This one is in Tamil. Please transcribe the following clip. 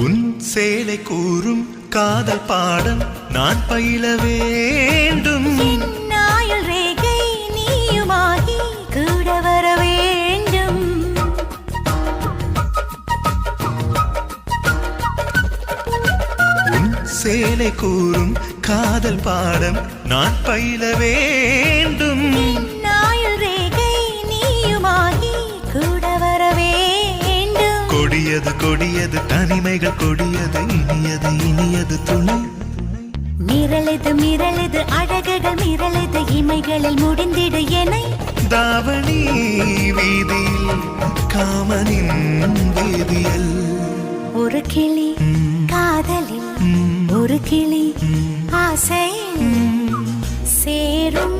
உன் சேலை கூறும் காதல் பாடம் நான் பயில வேண்டும். நாயுள் ரேகை நீயுமாகி கூட வர வேண்டும். உன் சேலை கூறும் காதல் பாடம் நான் பயில வேண்டும். நாயுள் ரேகை நீயுமாகி கூட வர வேண்டும். கொடியது கொடியது தனிமைகள் கொடியது இனியது இனியது துணை. மிரளது மிரளது அழகுகள் மிரளது இமைகளில் முடிந்திடு எனை. தாவணி வீதியில் காமனின் வேதியல். ஒரு கிளி காதலில் ஒரு கிளி ஆசையில் சேரும்.